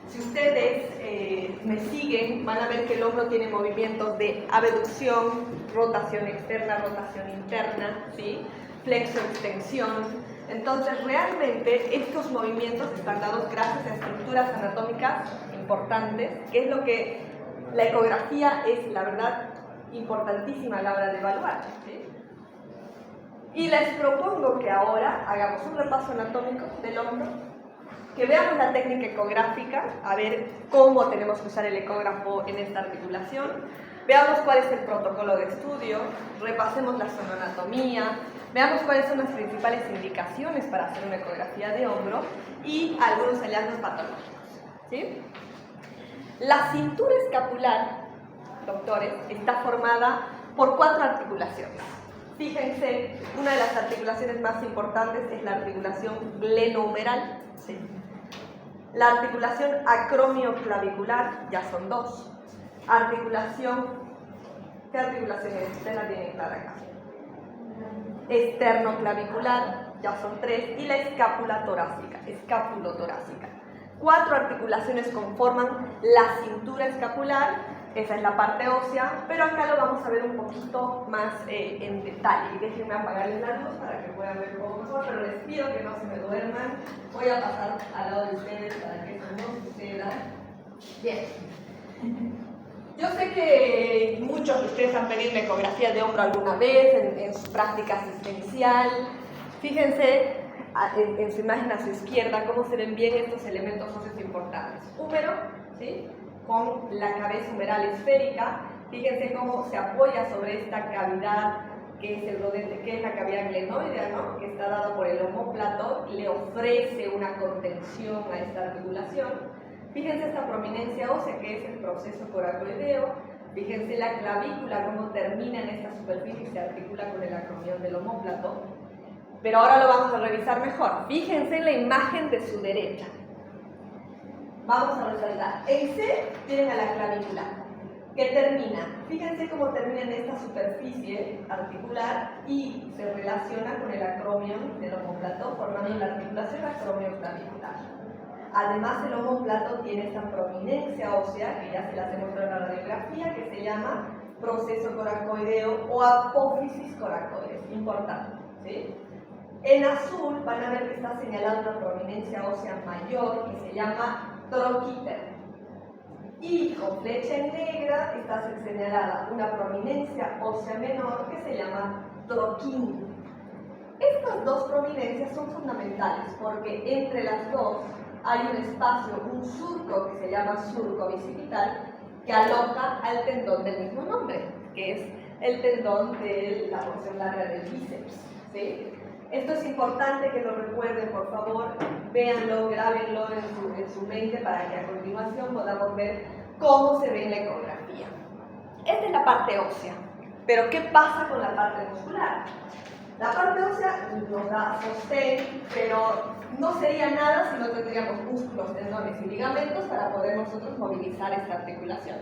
Si ustedes me siguen, van a ver que el hombro tiene movimientos de abducción, rotación externa, rotación interna, ¿sí? Flexo-extensión. Entonces, realmente estos movimientos están dados gracias a estructuras anatómicas importantes, que es lo que la ecografía es, la verdad, importantísima a la hora de evaluar, ¿sí? Y les propongo que ahora hagamos un repaso anatómico del hombro, que veamos la técnica ecográfica, a ver cómo tenemos que usar el ecógrafo en esta articulación, veamos cuál es el protocolo de estudio, repasemos la sonoanatomía, veamos cuáles son las principales indicaciones para hacer una ecografía de hombro y algunos hallazgos patológicos, ¿sí? La cintura escapular, doctores, está formada por 4 articulaciones. Fíjense, una de las articulaciones más importantes es la articulación glenohumeral, ¿sí? La articulación acromioclavicular, ya son 2. ¿Qué articulación es? Usted la tiene clara acá. Esternoclavicular, ya son 3. Y la escápula torácica, escapulotorácica. 4 articulaciones conforman la cintura escapular. Esa es la parte ósea, pero acá lo vamos a ver un poquito más en detalle. Y déjenme apagarles la luz para que puedan ver un poco mejor, pero les pido que no se me duerman. Voy a pasar al lado de ustedes para que eso no suceda. Bien. Yo sé que muchos de ustedes han pedido una ecografía de hombro alguna vez en su práctica asistencial. Fíjense en su imagen a su izquierda cómo se ven bien estos elementos óseos importantes. Húmero, ¿sí?, con la cabeza humeral esférica. Fíjense cómo se apoya sobre esta cavidad que es el rodete, que es la cavidad glenoidea, ¿no?, que está dada por el omóplato, le ofrece una contención a esta articulación. Fíjense esta prominencia ósea, que es el proceso coracoideo. Fíjense la clavícula, cómo termina en esta superficie y se articula con el acromión del omóplato. Pero ahora lo vamos a revisar mejor. Fíjense en la imagen de su derecha. Vamos a resaltar. En C tienen a la clavícula, que termina. Fíjense cómo termina en esta superficie articular y se relaciona con el acromión del omóplato, formando la articulación acromioclavicular. Además, el omóplato tiene esta prominencia ósea, que ya se las he mostrado en la radiografía, que se llama proceso coracoideo o apófisis coracoides. Importante, ¿sí? En azul van a ver que está señalada una prominencia ósea mayor que se llama troquíter. Y con flecha en negra está señalada una prominencia ósea menor que se llama troquín. Estas 2 prominencias son fundamentales porque entre las 2 hay un espacio, un surco que se llama surco bicipital, que aloja al tendón del mismo nombre, que es el tendón de la porción larga del bíceps, ¿sí? Esto es importante que lo recuerden, por favor, véanlo, grábenlo en su mente para que a continuación podamos ver cómo se ve en la ecografía. Esta es la parte ósea, pero ¿qué pasa con la parte muscular? La parte ósea nos da sostén, pero no sería nada si no tendríamos músculos, tendones y ligamentos para poder nosotros movilizar esta articulación.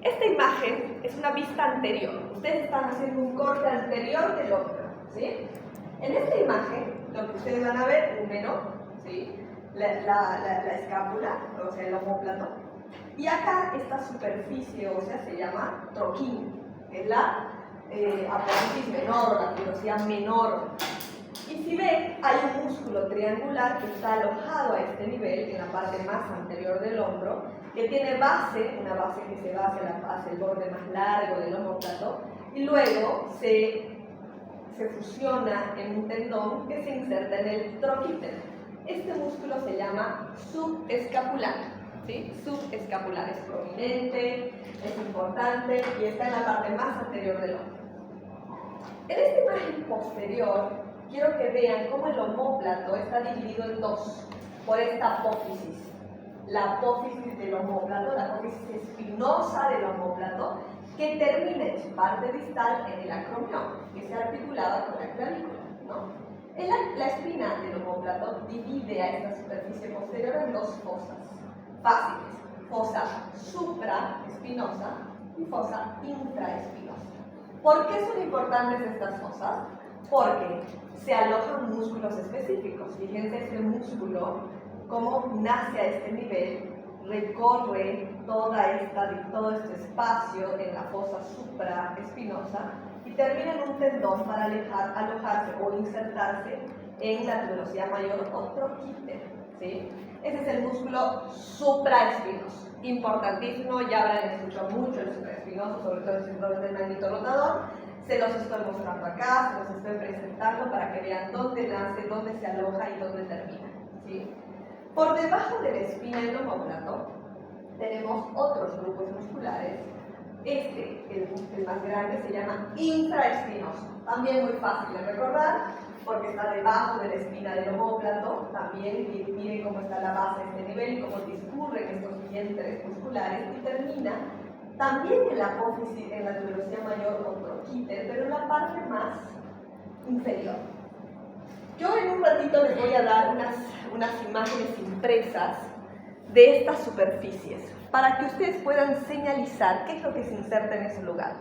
Esta imagen es una vista anterior. Ustedes están haciendo un corte anterior del hombro, ¿sí? En esta imagen, lo que ustedes van a ver, húmero, ¿sí?, la escápula, o sea, el omóplato, y acá esta superficie ósea se llama troquín, que es la apófisis menor, la pilosidad menor. Y si ven, hay un músculo triangular que está alojado a este nivel, en la parte más anterior del hombro, que tiene base, una base que se va hacia el borde más largo del omóplato, y luego se fusiona en un tendón que se inserta en el troquíter. Este músculo se llama subescapular, ¿sí? Subescapular es prominente, es importante y está en la parte más anterior del hombro. En esta imagen posterior, quiero que vean cómo el omóplato está dividido en 2 por esta apófisis. La apófisis del omóplato, la apófisis espinosa del omóplato, que termina en su parte distal en el acromión, que se articulaba con la clavícula, ¿no? La espina del omóplato divide a esta superficie posterior en 2 fosas fáciles: fosa supraespinosa y fosa intraespinosa. ¿Por qué son importantes estas fosas? Porque se alojan músculos específicos. Fíjense este músculo, cómo nace a este nivel, recorre todo este espacio en la fosa supraespinosa y termina en un tendón para alojarse o insertarse en la tuberosidad mayor o troquíter, ¿sí? Ese es el músculo supraespinoso, importantísimo. Ya habrán escuchado mucho el supraespinoso, sobre todo el síndrome del manguito rotador. Se los estoy mostrando acá, se los estoy presentando para que vean dónde nace, dónde se aloja y dónde termina, ¿sí? Por debajo de la espina del omóplato tenemos otros grupos musculares. El más grande, se llama infraespinoso. También muy fácil de recordar, porque está debajo de la espina del omóplato. También miren cómo está la base de este nivel y cómo discurren estos vientres musculares. Y termina también en la apófisis, en la tuberosidad mayor o troquíter, pero en la parte más inferior. Yo en un ratito les voy a dar unas imágenes impresas de estas superficies para que ustedes puedan señalizar qué es lo que se inserta en ese lugar.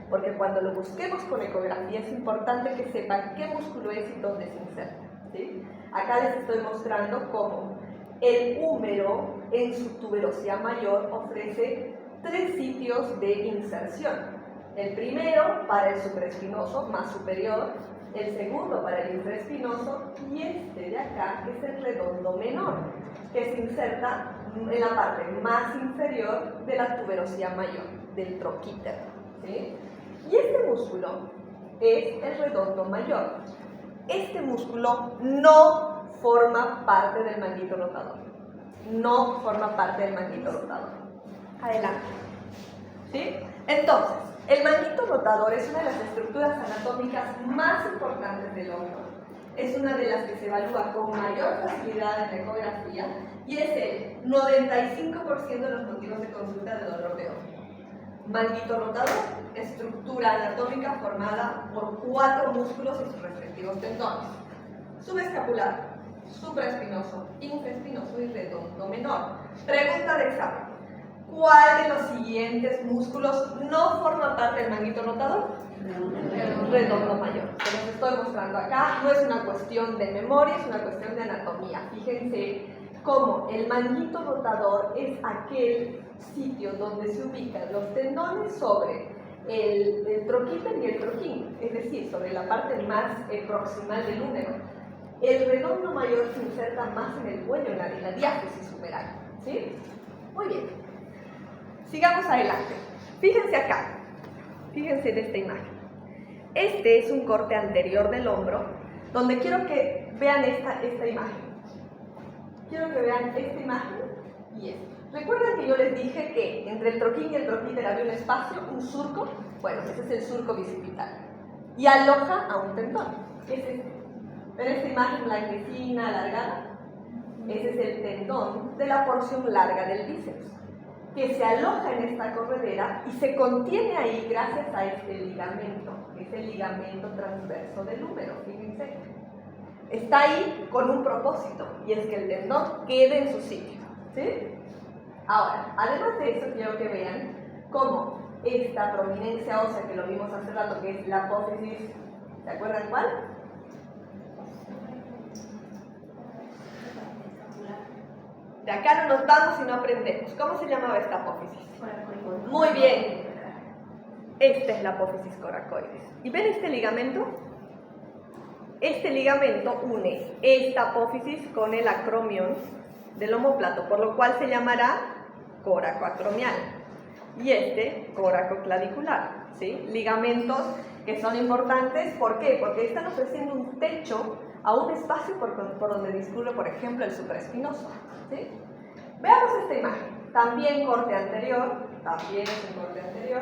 Porque cuando lo busquemos con ecografía es importante que sepan qué músculo es y dónde se inserta, ¿sí? Acá les estoy mostrando cómo el húmero en su tuberosidad mayor ofrece 3 sitios de inserción. El primero para el supraespinoso más superior, el segundo para el infraespinoso y este de acá que es el redondo menor, que se inserta en la parte más inferior de la tuberosidad mayor, del troquíter, ¿sí? Y este músculo es el redondo mayor. Este músculo no forma parte del manguito rotador. No forma parte del manguito rotador. Adelante. ¿Sí? Entonces, el manguito rotador es una de las estructuras anatómicas más importantes del hombro. Es una de las que se evalúa con mayor facilidad en la ecografía y es el 95% de los motivos de consulta de dolor de hombro. Manguito rotador, estructura anatómica formada por 4 músculos y sus respectivos tendones. Subescapular, supraespinoso, infraespinoso y redondo menor. Pregunta de examen. ¿Cuál de los siguientes músculos no forma parte del manguito rotador? El redondo mayor. Se los estoy mostrando acá. No es una cuestión de memoria, es una cuestión de anatomía. Fíjense cómo el manguito rotador es aquel sitio donde se ubican los tendones sobre el troquíter y el troquín, es decir, sobre la parte más proximal del húmero. El redondo mayor se inserta más en el cuello, en la diáfisis humeral, ¿sí? Muy bien. Sigamos adelante. Fíjense acá. Fíjense en esta imagen. Este es un corte anterior del hombro, donde quiero que vean esta imagen. Quiero que vean esta imagen y esta. ¿Recuerdan que yo les dije que entre el troquín y el troquíter había un espacio, un surco? Bueno, ese es el surco bicipital. Y aloja a un tendón. ¿Qué es este? ¿Ven esta imagen blanquecina, alargada? Ese es el tendón de la porción larga del bíceps, que se aloja en esta corredera y se contiene ahí gracias a este ligamento, que es el ligamento transverso del húmero, fíjense. Está ahí con un propósito, y es que el tendón quede en su sitio, ¿sí? Ahora, además de eso, quiero que vean cómo esta prominencia ósea que lo vimos hace rato, que es la apófisis, ¿se acuerdan cuál? De acá no nos vamos y no aprendemos. ¿Cómo se llamaba esta apófisis? Muy bien. Esta es la apófisis coracoides. ¿Y ven este ligamento? Este ligamento une esta apófisis con el acromion del omóplato, por lo cual se llamará coracoacromial. Y este, coracoclavicular, ¿sí? Ligamentos que son importantes. ¿Por qué? Porque están ofreciendo un techo a un espacio por donde discurre, por ejemplo, el supraespinoso, ¿sí? Veamos esta imagen. También corte anterior, también es un corte anterior.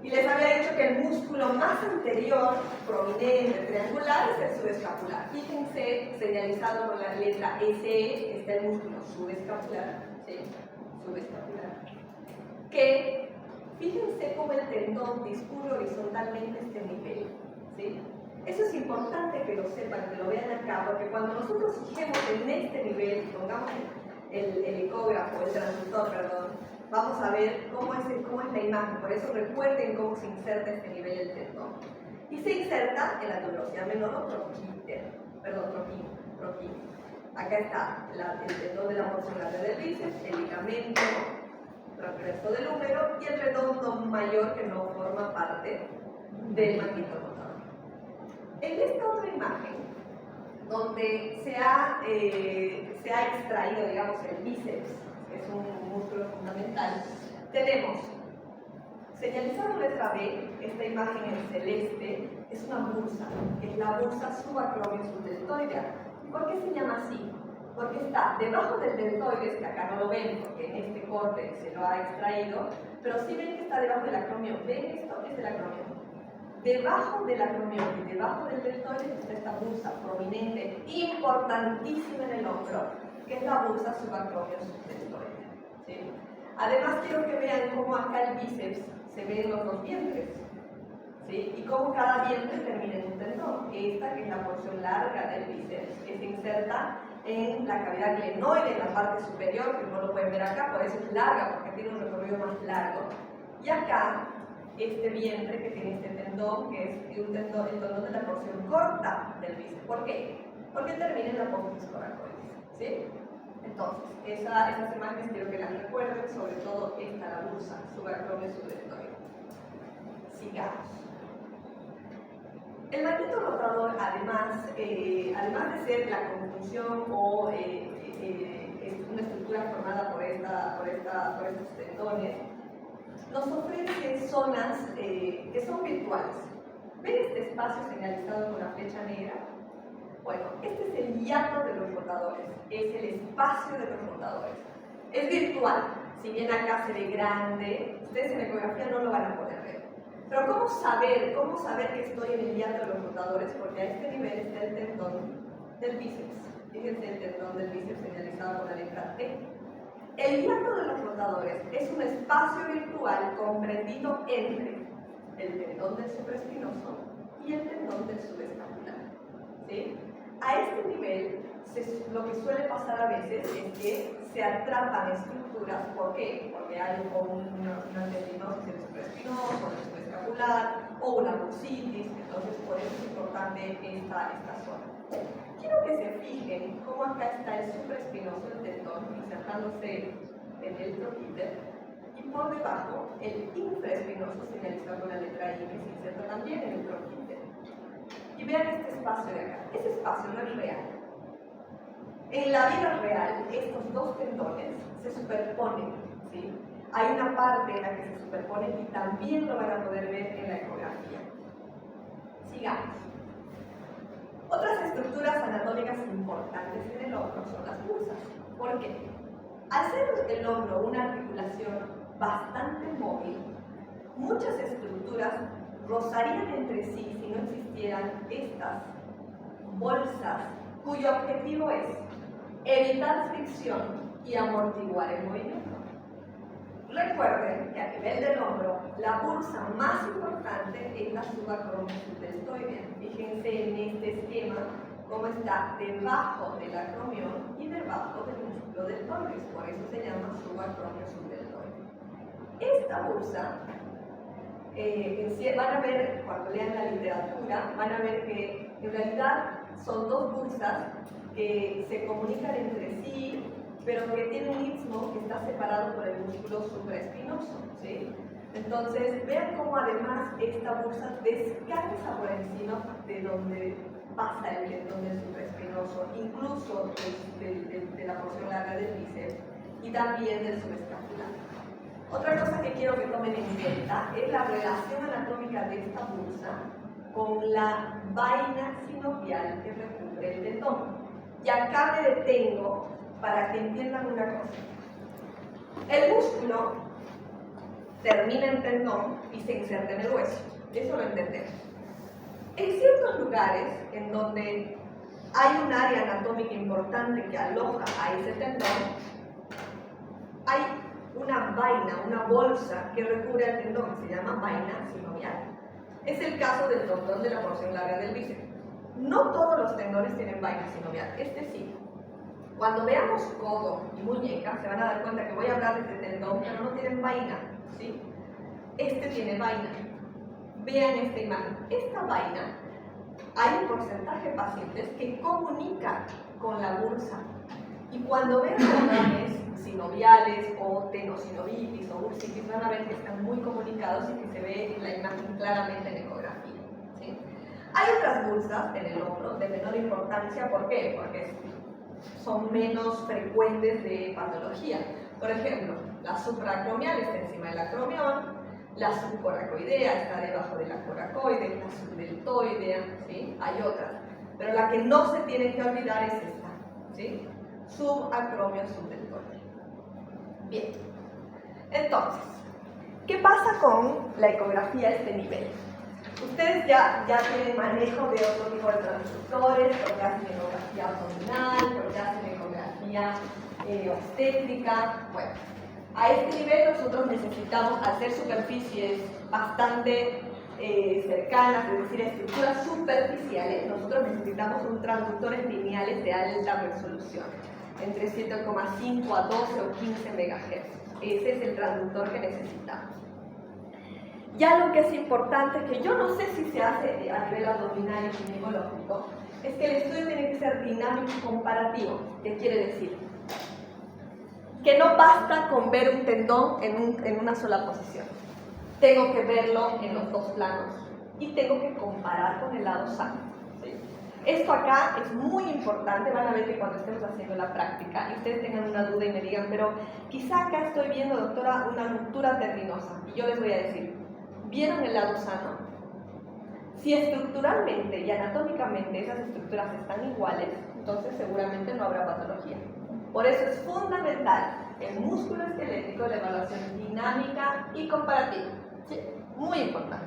Y les había dicho que el músculo más anterior, prominente, triangular, es el subescapular. Fíjense, señalizado con la letra SE, está el músculo subescapular, ¿sí? Subescapular. Que, fíjense cómo el tendón discurre horizontalmente este nivel, ¿sí? Eso es importante que lo sepan, que lo vean acá, porque cuando nosotros fijemos en este nivel, pongamos el ecógrafo, el transductor, perdón, vamos a ver cómo es la imagen. Por eso recuerden cómo se inserta este nivel del tendón. Y se inserta en la tuberosidad menor o troquín. Acá está el tendón de la porción larga del bíceps, el ligamento transverso del húmero y el redondo mayor que no forma parte del manguito rotador. En esta otra imagen, donde se ha extraído, digamos, el bíceps, que es un músculo fundamental, tenemos señalizado en letra B, esta imagen en celeste, es una bursa, que es la bursa subacromiosubdeltoidea. ¿Por qué se llama así? Porque está debajo del deltoides, que acá no lo ven porque en este corte se lo ha extraído, pero sí ven que está debajo del acromión. ¿Ven esto? Es el acromión. Debajo del acromión y debajo del deltoides está esta bursa prominente, importantísima en el hombro, que es la bursa subacromiosubdeltoidea. ¿Sí? Además quiero que vean cómo acá el bíceps se ve en los dos vientres, ¿sí? Y cómo cada vientre termina en un tendón. Esta, que es la porción larga del bíceps, que se inserta en la cavidad glenoide, en la parte superior, que no lo pueden ver acá, por eso es larga, porque tiene un recorrido más largo. Y acá, este vientre que tiene este tendón, que es el tendón de la porción corta del bíceps. ¿Por qué? Porque termina en la apófisis coracoides, ¿sí? Entonces, esas imágenes quiero que las recuerden, sobre todo esta, la bursa subacromiosubdeltoidea. Sigamos. El manguito rotador, además de ser la conjunción o una estructura formada por estos tendones, nos ofrece zonas que son virtuales. ¿Ven este espacio señalizado con la flecha negra? Bueno, este es el hiato de los rotadores, es el espacio de los rotadores. Es virtual, si bien acá se ve grande, ustedes en ecografía no lo van a poder ver. Pero ¿cómo saber que estoy en el hiato de los rotadores? Porque a este nivel está el tendón del bíceps. Fíjense el tendón del bíceps señalizado con la letra T. El hiato de los rotadores es un espacio virtual comprendido entre el tendón del supraespinoso y el tendón del subescapular. ¿Sí? A este nivel, lo que suele pasar a veces es que se atrapan estructuras. ¿Por qué? Porque hay una tendinosis del supraespinoso, del subescapular, o una bursitis, entonces por eso es importante esta zona. Quiero que se fijen cómo acá está el supraespinoso, el tendón, insertándose en el troquíter, y por debajo el infraespinoso, señalizado con la letra I, que se inserta también en el troquíter. Y vean este espacio de acá. Ese espacio no es real. En la vida real, estos dos tendones se superponen, ¿sí? Hay una parte en la que se superponen y también lo van a poder ver en la ecografía. Sigamos. Otras estructuras anatómicas importantes en el hombro son las bursas. ¿Por qué? Al ser el hombro una articulación bastante móvil, muchas estructuras rozarían entre sí si no existieran estas bolsas, cuyo objetivo es evitar fricción y amortiguar el movimiento. Recuerden que a nivel del hombro, la bursa más importante es la subacromiosubdeltoidea. Fíjense en este esquema cómo está debajo del acromión y debajo del músculo deltoides, por eso se llama subacromiosubdeltoidea. Esta bursa, van a ver, cuando lean la literatura, van a ver que en realidad son dos bursas que se comunican entre sí, pero que tienen un istmo que está separado por el músculo supraespinoso, ¿sí? Entonces, vean cómo además esta bursa descansa por encima de donde pasa el tendón del supraespinoso, incluso de la porción larga del bíceps y también del subescapular. Otra cosa que quiero que tomen en cuenta es la relación anatómica de esta bursa con la vaina sinovial que recubre el tendón. Y acá me detengo para que entiendan una cosa. El músculo termina en tendón y se inserta en el hueso. Eso lo entendemos. En ciertos lugares en donde hay un área anatómica importante que aloja a ese tendón, hay una vaina, una bolsa que recubre el tendón, que se llama vaina sinovial. Es el caso del tendón de la porción larga del bíceps. No todos los tendones tienen vaina sinovial, este sí. Cuando veamos codo y muñeca, se van a dar cuenta que voy a hablar de este tendón, pero no tienen vaina, ¿sí? Este tiene vaina. Vean esta imagen. Esta vaina, hay un porcentaje de pacientes que comunica con la bursa. Y cuando vean derrames sinoviales o tenosinovitis o bursitis, van a ver que están muy comunicados y que se ve en la imagen claramente en ecografía, ¿sí? Hay otras bursas en el hombro de menor importancia. ¿Por qué? Porque son menos frecuentes de patología. Por ejemplo, la supraacromial está encima del acromión, la subcoracoidea está debajo de la coracoide, la subdeltoidea, ¿sí? Hay otras. Pero la que no se tiene que olvidar es esta, ¿sí? Subacromio subdeltoidea. Bien. Entonces, ¿qué pasa con la ecografía a este nivel? Ustedes ya tienen manejo de otro tipo de transductores, porque hacen ecografía abdominal, porque hacen ecografía obstétrica. Bueno, a este nivel nosotros necesitamos hacer superficies bastante cercanas, es decir, estructuras superficiales. Nosotros necesitamos un transductores lineales de alta resolución, entre 7,5 a 12 o 15 MHz. Ese es el transductor que necesitamos. Ya lo que es importante, que yo no sé si se hace a nivel abdominal y ginecológico, es que el estudio tiene que ser dinámico y comparativo. ¿Qué quiere decir? Que no basta con ver un tendón en una sola posición. Tengo que verlo en los dos planos y tengo que comparar con el lado sano, ¿sí? Esto acá es muy importante. Van a ver que cuando estemos haciendo la práctica y ustedes tengan una duda y me digan, pero quizá acá estoy viendo, doctora, una ruptura tendinosa, y yo les voy a decir, ¿vieron el lado sano? Si estructuralmente y anatómicamente esas estructuras están iguales, entonces seguramente no habrá patología. Por eso es fundamental el músculo esquelético, la evaluación dinámica y comparativa, ¿sí? Muy importante.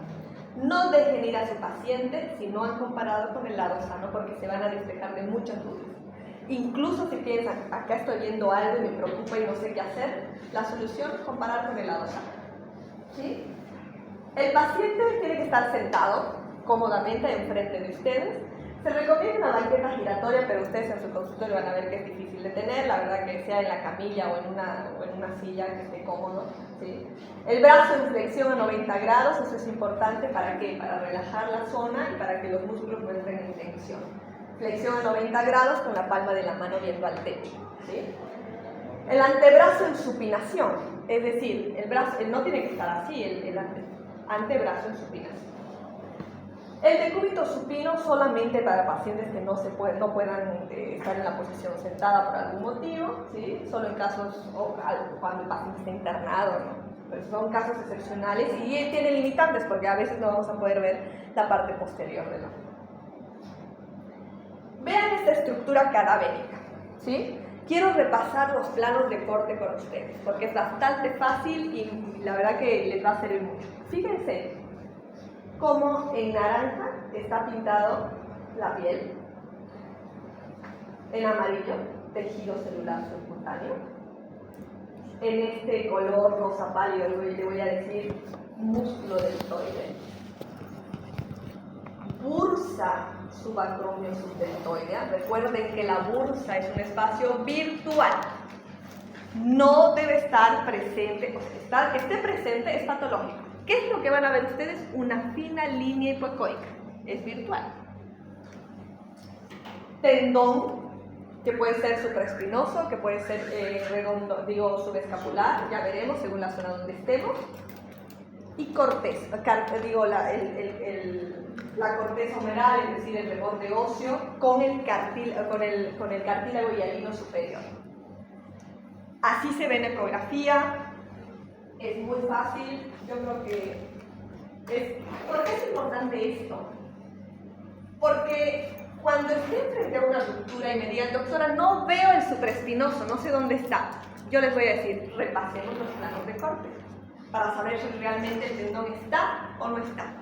No dejen ir a su paciente si no han comparado con el lado sano, porque se van a despejar de muchas dudas. Incluso si piensan, acá estoy viendo algo y me preocupa y no sé qué hacer, la solución es comparar con el lado sano, ¿sí? El paciente tiene que estar sentado cómodamente enfrente de ustedes. Se recomienda una banqueta giratoria, pero ustedes en su consultorio van a ver que es difícil de tener. La verdad que sea en la camilla o en una silla que esté cómodo, ¿sí? El brazo en flexión a 90 grados, eso es importante. ¿Para qué? Para relajar la zona y para que los músculos no entren en tensión. Flexión a 90 grados con la palma de la mano viendo al techo, ¿sí? El antebrazo en supinación, es decir, el brazo no tiene que estar así, el antebrazo en supinación. El decúbito supino solamente para pacientes que no puedan estar en la posición sentada por algún motivo, ¿sí? Solo en casos cuando el paciente está internado, ¿no? Pues son casos excepcionales y tiene limitantes porque a veces no vamos a poder ver la parte posterior del hombro. Vean esta estructura cadavérica, ¿sí? Quiero repasar los planos de corte con ustedes porque es bastante fácil y la verdad que les va a servir mucho. Fíjense cómo en naranja está pintado la piel, en amarillo tejido celular subcutáneo, en este color rosa pálido le voy a decir músculo deltoide, bursa subacromio subdeltoidea. Recuerden que la bursa es un espacio virtual, no debe estar presente, o sea, que esté presente es patológico. ¿Qué es lo que van a ver ustedes? Una fina línea hipoecoica, es virtual. Tendón, que puede ser supraespinoso, que puede ser redondo, subescapular, ya veremos según la zona donde estemos. Y corteza, la corteza humeral, es decir, el reborde óseo, con el cartílago hialino superior. Así se ve en ecografía. Es muy fácil, yo creo que ¿por qué es importante esto? Porque cuando esté frente a una ruptura y me digan, doctora, no veo el supraespinoso, no sé dónde está, yo les voy a decir, repasemos los planos de corte para saber si realmente el tendón está o no está.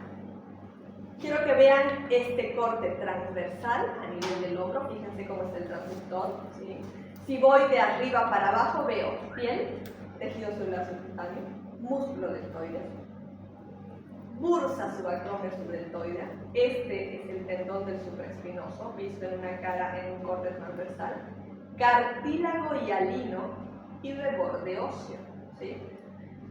Quiero que vean este corte transversal a nivel del hombro, fíjense cómo es el transductor, ¿sí? Si voy de arriba para abajo veo piel, tejido celular subcutáneo, músculo deltoide, bursa subacromio subdeltoidea. Este es el tendón del supraespinoso, visto en una cara en un corte transversal, cartílago hialino y reborde óseo, ¿sí?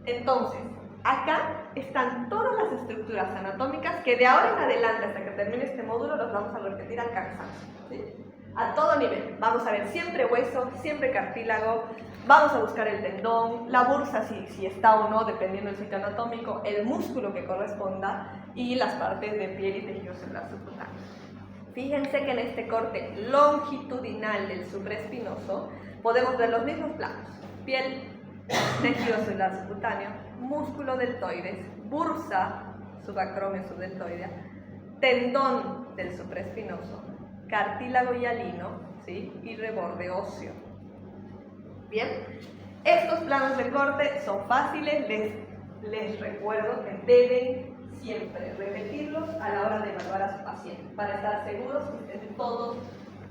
Entonces, acá están todas las estructuras anatómicas que de ahora en adelante, hasta que termine este módulo, los vamos a repetir al cansancio, ¿sí? a todo nivel. Vamos a ver siempre hueso, siempre cartílago, vamos a buscar el tendón, la bursa si está o no, dependiendo del sitio anatómico, el músculo que corresponda y las partes de piel y tejido celular subcutáneo. Fíjense que en este corte longitudinal del supraespinoso podemos ver los mismos planos: piel, tejido celular subcutáneo, músculo deltoides, bursa subacromio subdeltoidea, tendón del supraespinoso, cartílago hialino, ¿sí? Y reborde óseo. Bien, estos planos de corte son fáciles, les recuerdo que deben siempre repetirlos a la hora de evaluar a su paciente para estar seguros que estén todas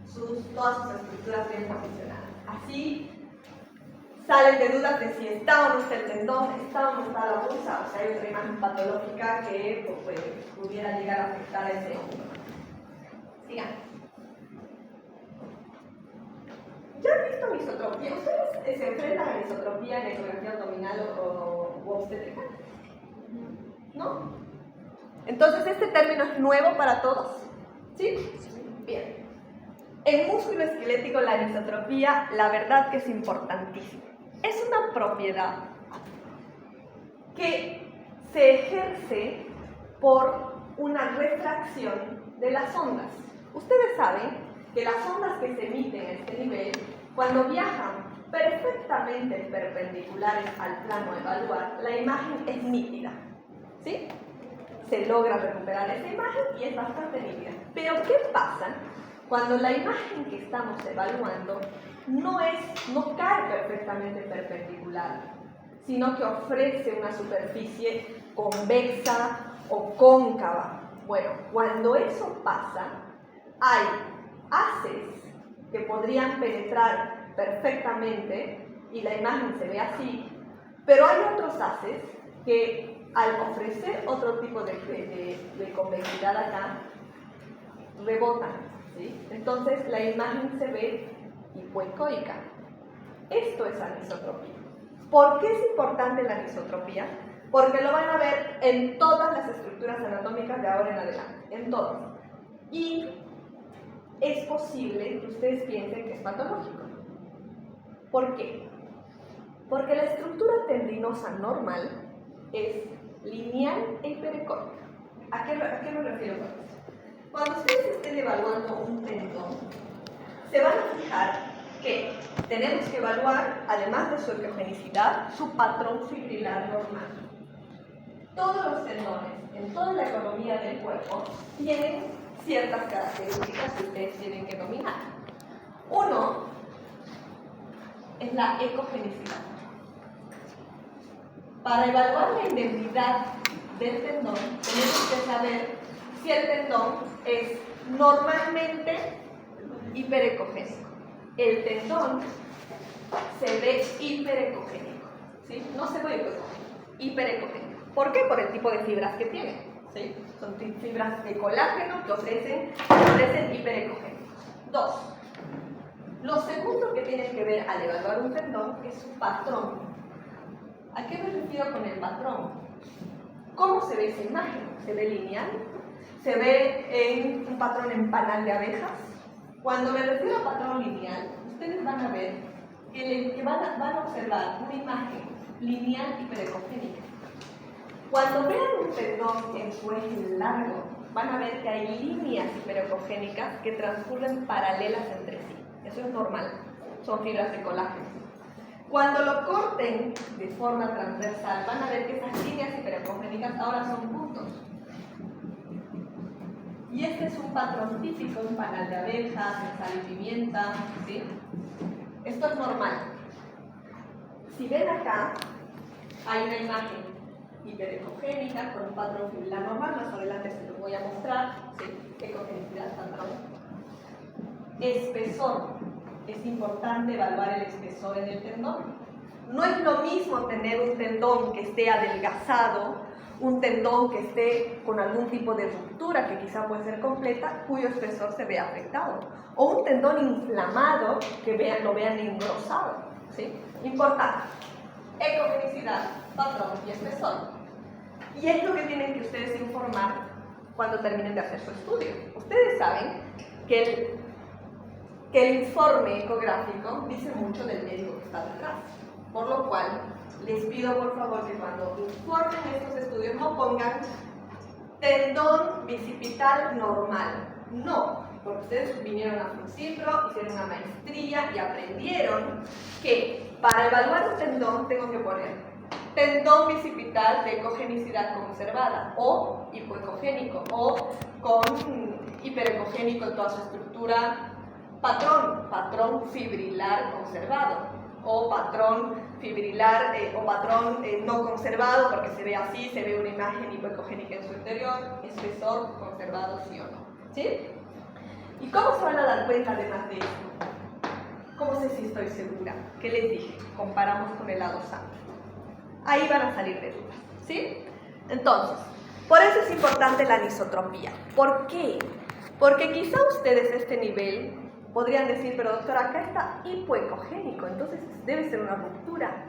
sus estructuras bien posicionadas. Así salen de dudas de si está o no está el tendón, está o no está la bursa, o sea, hay otra imagen patológica que pues, pudiera llegar a afectar a ese hombro. Sigan. ¿Ya han visto misotropía? ¿Ustedes se enfrentan a misotropía en ecografía abdominal o obstétrica? ¿No? Entonces, ¿este término es nuevo para todos? ¿Sí? Bien. En músculo esquelético, la anisotropía, la verdad que es importantísima. Es una propiedad que se ejerce por una refracción de las ondas. Ustedes saben que las ondas que se emiten a este nivel, cuando viajan perfectamente perpendiculares al plano a evaluar, la imagen es nítida, ¿sí? Se logra recuperar esa imagen y es bastante nítida. Pero ¿qué pasa cuando la imagen que estamos evaluando no cae perfectamente perpendicular, sino que ofrece una superficie convexa o cóncava? Bueno, cuando eso pasa, hay haces que podrían penetrar perfectamente y la imagen se ve así, pero hay otros haces que al ofrecer otro tipo de convexidad acá, rebotan, ¿sí? Entonces la imagen se ve hipoicoica. Esto es anisotropía. ¿Por qué es importante la anisotropía? Porque lo van a ver en todas las estructuras anatómicas de ahora en adelante, en todas. Y es posible que ustedes piensen que es patológico. ¿Por qué? Porque la estructura tendinosa normal es lineal e hiperecoica. ¿A qué me refiero con eso? Cuando ustedes estén evaluando un tendón, se van a fijar que tenemos que evaluar, además de su ecogenicidad, su patrón fibrilar normal. Todos los tendones en toda la economía del cuerpo tienen ciertas características que ustedes tienen que dominar. Uno es la ecogenicidad. Para evaluar la indemnidad del tendón, tenemos que saber si el tendón es normalmente hiperecogénico. El tendón se ve hiperecogénico, ¿sí? No se ve hiperecogénico. ¿Por qué? Por el tipo de fibras que tiene, ¿sí? Son fibras de colágeno que ofrecen hiperecogénicos. Dos, lo segundo que tienen que ver al evaluar un tendón es su patrón. ¿A qué me refiero con el patrón? ¿Cómo se ve esa imagen? ¿Se ve lineal? ¿Se ve en un patrón en panal de abejas? Cuando me refiero a patrón lineal, ustedes van a ver que van a observar una imagen lineal hiperecogénica. Cuando vean un tendón en su eje largo, van a ver que hay líneas hiperecogénicas que transcurren paralelas entre sí. Eso es normal, son fibras de colágeno. Cuando lo corten de forma transversal, van a ver que esas líneas hiperecogénicas ahora son puntos. Y este es un patrón típico, un panal de abejas, en sal y pimienta, ¿sí? Esto es normal. Si ven acá, hay una imagen hiperecogénica con un patrón fibrilar normal, más adelante se los voy a mostrar, ¿sí? Ecogenicidad patrón. Espesor. Es importante evaluar el espesor en el tendón. No es lo mismo tener un tendón que esté adelgazado, un tendón que esté con algún tipo de ruptura que quizá puede ser completa, cuyo espesor se ve afectado, o un tendón inflamado que lo vean engrosado, ¿sí? Importante. Ecogenicidad, patrón y espesor. Y es lo que tienen que ustedes informar cuando terminen de hacer su estudio. Ustedes saben que que el informe ecográfico dice mucho del médico que está detrás. Por lo cual, les pido por favor que cuando informen estos estudios no pongan tendón bicipital normal. No, porque ustedes vinieron a FUNCIPRO, hicieron una maestría y aprendieron que para evaluar un tendón tengo que poner tendón bicipital de ecogenicidad conservada o hipoecogénico o con hiperecogénico en toda su estructura, patrón fibrilar conservado o patrón fibrilar o patrón no conservado, porque se ve así, se ve una imagen hipoecogénica en su interior, espesor conservado, sí o no. ¿Sí? ¿Y cómo se van a dar cuenta además de esto? ¿Cómo sé si estoy segura? ¿Qué les dije? Comparamos con el lado sano. Ahí van a salir de dudas. ¿Sí? Entonces, por eso es importante la anisotropía. ¿Por qué? Porque quizá ustedes a este nivel podrían decir, pero doctora, acá está hipoecogénico, entonces debe ser una ruptura,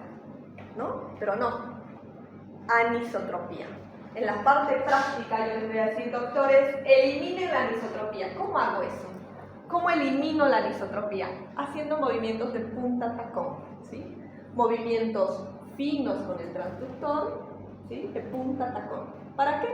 ¿no? Pero no. Anisotropía. En la parte práctica yo les voy a decir, doctores, eliminen la anisotropía. ¿Cómo hago eso? ¿Cómo elimino la anisotropía? Haciendo movimientos de punta tacón, ¿sí? Movimientos finos con el transductor, ¿sí? De punta tacón. ¿Para qué?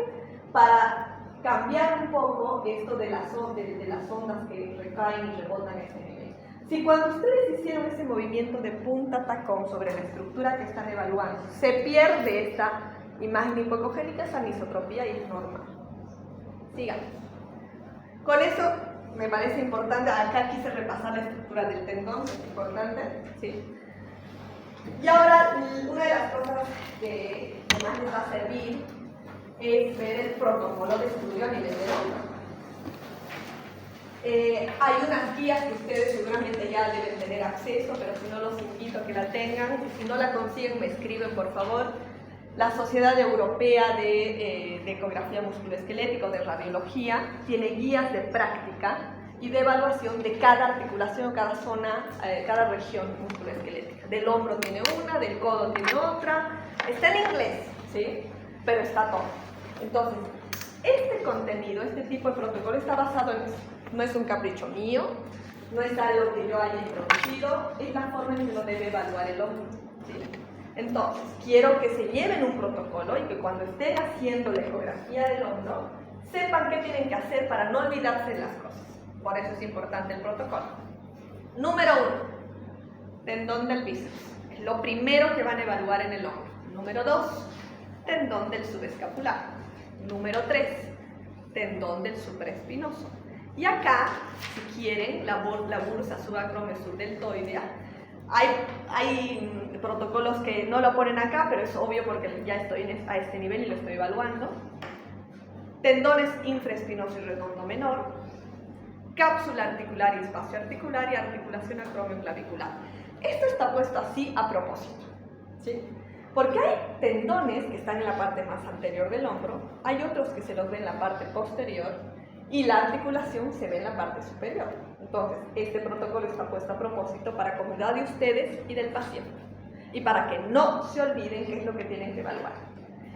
Para cambiar un poco esto de las ondas que recaen y rebotan a este nivel. Si cuando ustedes hicieron ese movimiento de punta tacón sobre la estructura que están evaluando, se pierde esta imagen hipoecogénica, es anisotropía y es normal. Sigan. Con eso me parece importante, acá quise repasar la estructura del tendón, es importante, ¿sí? Y ahora, una de las cosas que más les va a servir es ver el protocolo de estudio a nivel del hombro. Hay unas guías que ustedes seguramente ya deben tener acceso, pero si no los invito a que la tengan. Si no la consiguen, me escriben por favor. La Sociedad Europea de Ecografía Musculoesquelética o de Radiología tiene guías de práctica y de evaluación de cada articulación, cada zona, cada región musculoesquelética. Del hombro tiene una, del codo tiene otra. Está en inglés, ¿sí? Pero está todo. Entonces, este contenido, este tipo de protocolo está basado en eso. No es un capricho mío, no es algo que yo haya introducido, es la forma en que lo debe evaluar el hombro, ¿sí? Entonces, quiero que se lleven un protocolo y que cuando estén haciendo la ecografía del hombro, sepan qué tienen que hacer para no olvidarse de las cosas. Por eso es importante el protocolo. Número 1, tendón del bíceps. Es lo primero que van a evaluar en el hombro. Número 2, tendón del subescapular. Número 3, tendón del supraespinoso. Y acá, si quieren, la bursa subacromesur-deltoidea. Hay protocolos que no lo ponen acá, pero es obvio porque ya estoy a este nivel y lo estoy evaluando. Tendones infraespinoso y redondo menor, cápsula articular y espacio articular y articulación acromioclavicular. Esto está puesto así a propósito, ¿sí? Porque hay tendones que están en la parte más anterior del hombro, hay otros que se los ve en la parte posterior y la articulación se ve en la parte superior. Entonces, este protocolo está puesto a propósito para comodidad de ustedes y del paciente y para que no se olviden qué es lo que tienen que evaluar.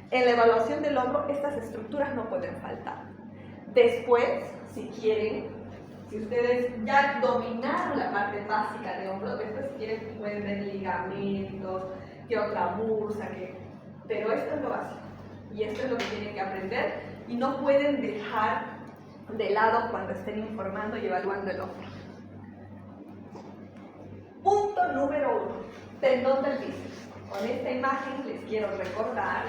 En la evaluación del hombro, estas estructuras no pueden faltar. Después, si quieren, si ustedes ya dominaron la parte básica de hombro, después si quieren pueden ver ligamentos, que otra bursa, pero esto es lo básico y esto es lo que tienen que aprender y no pueden dejar de lado cuando estén informando y evaluando el hombro. Punto número 1, tendón del bíceps. Con esta imagen les quiero recordar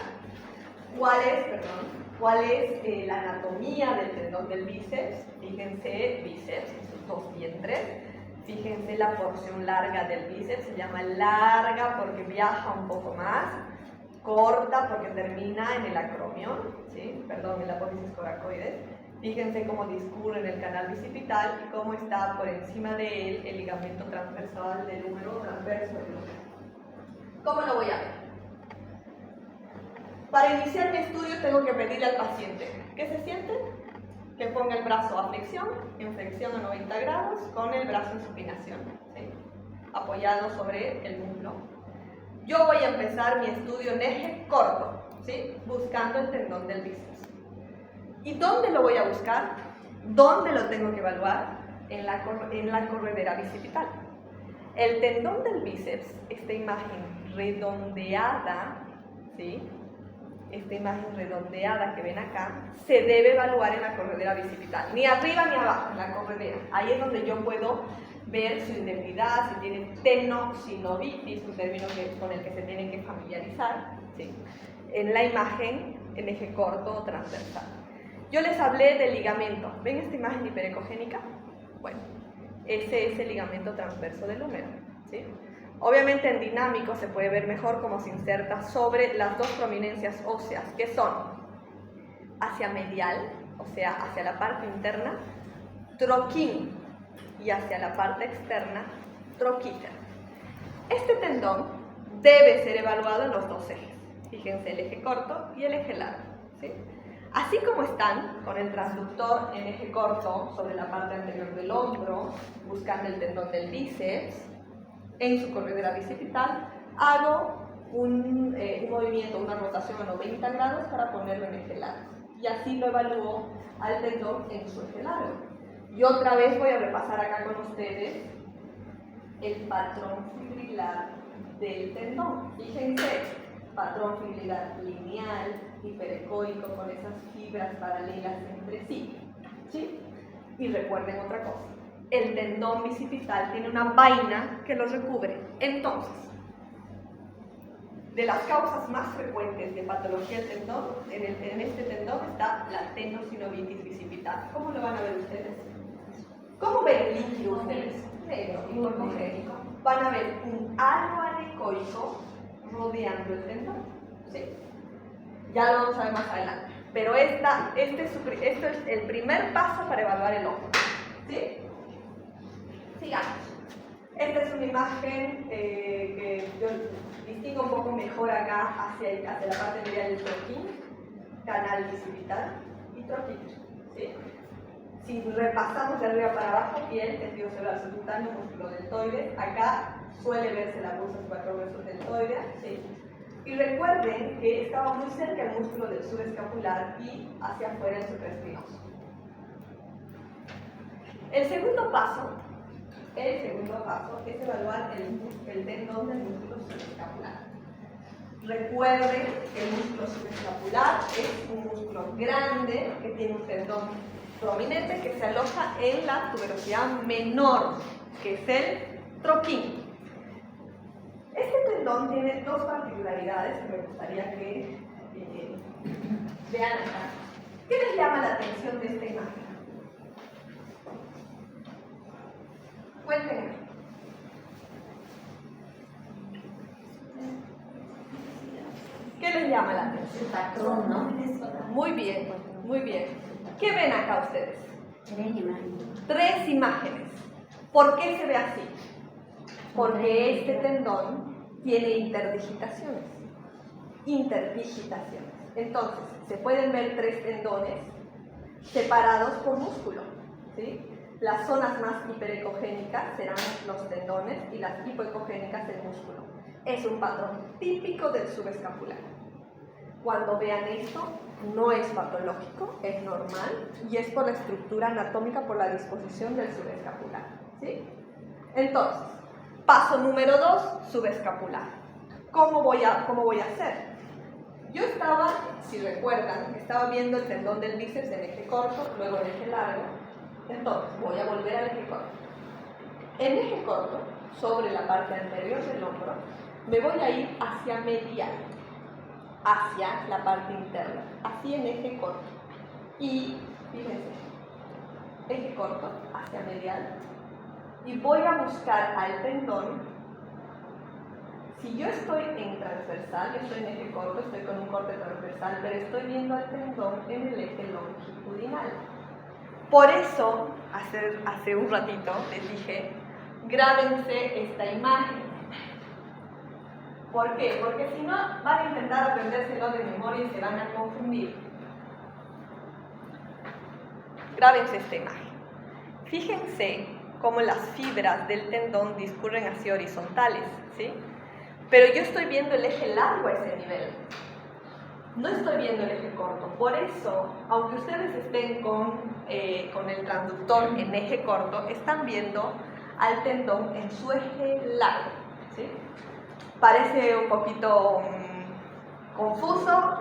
cuál es la anatomía del tendón del bíceps. Fíjense, bíceps, estos dos vientres. Fíjense la porción larga del bíceps, se llama larga porque viaja un poco más, corta porque termina en el acromion, ¿sí? Perdón, en la apófisis coracoides. Fíjense cómo discurre en el canal bicipital y cómo está por encima de él el ligamento transversal del húmero, transverso del húmero. ¿Cómo lo voy a ver? Para iniciar mi estudio tengo que pedirle al paciente que se siente, que ponga el brazo a flexión, en flexión a 90 grados, con el brazo en supinación, ¿sí? Apoyado sobre el muslo. Yo voy a empezar mi estudio en eje corto, ¿sí? Buscando el tendón del bíceps. ¿Y dónde lo voy a buscar? ¿Dónde lo tengo que evaluar? en la corredera bicipital. El tendón del bíceps, esta imagen redondeada, ¿sí? Esta imagen redondeada que ven acá, se debe evaluar en la corredera bicipital, ni arriba ni abajo, en la corredera. Ahí es donde yo puedo ver su indemnidad, si tiene tenosinovitis, un término con el que se tienen que familiarizar, ¿sí? En la imagen en eje corto o transversal. Yo les hablé del ligamento. ¿Ven esta imagen hiperecogénica? Bueno, ese es el ligamento transverso del húmero, ¿sí? Obviamente en dinámico se puede ver mejor cómo se inserta sobre las dos prominencias óseas, que son hacia medial, o sea, hacia la parte interna, troquín, y hacia la parte externa, troquíter. Este tendón debe ser evaluado en los dos ejes. Fíjense, el eje corto y el eje largo, ¿sí? Así como están, con el transductor en eje corto sobre la parte anterior del hombro, buscando el tendón del bíceps, en su corredera bicipital, hago un movimiento, una rotación a 90 grados para ponerlo en eje largo. Y así lo evalúo al tendón en su eje largo. Y otra vez voy a repasar acá con ustedes el patrón fibrilar del tendón. Fíjense, patrón fibrilar lineal, hiperecoico, con esas fibras paralelas entre sí, ¿sí? Y recuerden otra cosa, el tendón bicipital tiene una vaina que lo recubre. Entonces, de las causas más frecuentes de patología del tendón, en este tendón está la tenosinovitis bicipital. ¿Cómo lo van a ver ustedes? ¿Cómo ven el líquido ustedes? Negro, hipercogénico. Van a ver un halo anecoico rodeando el tendón, ¿sí? Ya lo vamos a ver más adelante. Pero esto es el primer paso para evaluar el ojo, ¿sí? Sigamos. Esta es una imagen que yo distingo un poco mejor acá hacia la parte medial del troquín, canal bicipital y troquíter, ¿sí? Si repasamos de arriba para abajo, piel, tejido celular subcutáneo, músculo deltoides, acá suele verse la bolsa 4 versos deltoidea, ¿sí? Y recuerden que estaba muy cerca el músculo del subescapular y hacia afuera el supraespinoso. El segundo paso es evaluar el tendón del músculo subescapular. Recuerden que el músculo subescapular es un músculo grande que tiene un tendón prominente que se aloja en la tuberosidad menor, que es el troquín. Este tendón tiene dos particularidades que me gustaría que vean acá. ¿Qué les llama la atención de esta imagen? Cuéntenme. ¿Qué les llama la atención? El patrón, ¿no? Muy bien, muy bien. ¿Qué ven acá ustedes? 3 imágenes. 3 imágenes. ¿Por qué se ve así? Porque este tendón tiene interdigitaciones. Entonces, se pueden ver 3 tendones separados por músculo, ¿sí? Las zonas más hiperecogénicas serán los tendones y las hipoecogénicas el músculo. Es un patrón típico del subescapular. Cuando vean esto, no es patológico, es normal y es por la estructura anatómica, por la disposición del subescapular, ¿sí? Entonces, paso número 2, subescapular. ¿Cómo voy a hacer? Yo estaba, si recuerdan, estaba viendo el tendón del bíceps en eje corto, luego en eje largo. Entonces, voy a volver al eje corto. En eje corto, sobre la parte anterior del hombro, me voy a ir hacia medial, hacia la parte interna, así en eje corto. Y, fíjense, eje corto hacia medial. Y voy a buscar al tendón. Si yo estoy en transversal, yo estoy en eje corto, estoy con un corte transversal, pero estoy viendo al tendón en el eje longitudinal. Por eso, hace un ratito les dije, grábense esta imagen. ¿Por qué? Porque si no, van a intentar aprendérselo de memoria y se van a confundir. Grábense esta imagen. Fíjense cómo las fibras del tendón discurren hacia horizontales, ¿sí? Pero yo estoy viendo el eje largo a ese nivel. no estoy viendo el eje corto. Por eso, aunque ustedes estén con el transductor en eje corto, están viendo al tendón en su eje largo, ¿sí? Parece un poquito confuso,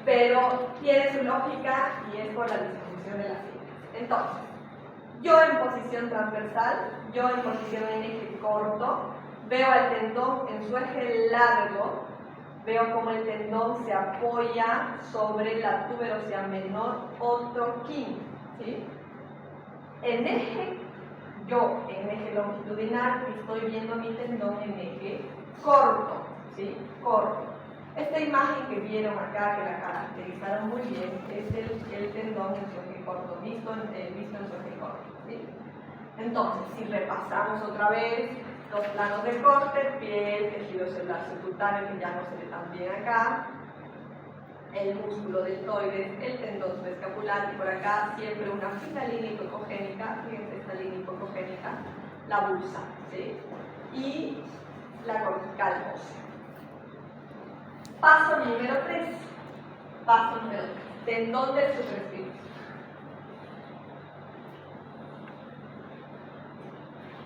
pero tiene su lógica y es por la distribución de las líneas. Entonces, yo en posición transversal, yo en posición en eje corto, veo al tendón en su eje largo, veo como el tendón se apoya sobre la tuberosidad menor o troquín, ¿sí? Yo en eje longitudinal estoy viendo mi tendón en eje corto, ¿sí? Corto. Esta imagen que vieron acá, que la caracterizaron muy bien, es el tendón en su eje corto, visto en su eje corto, ¿sí? Entonces, si repasamos otra vez los planos de corte, piel, tejido celular subcutáneo, que ya no se ve tan bien acá, el músculo deltoides, el tendón subescapular, y por acá siempre una fina línea hipocogénica, fíjense esta línea hipocogénica, la bulsa, ¿sí? Y la cortical ósea. Paso número 3. Paso número 3. Tendón del supraespinoso.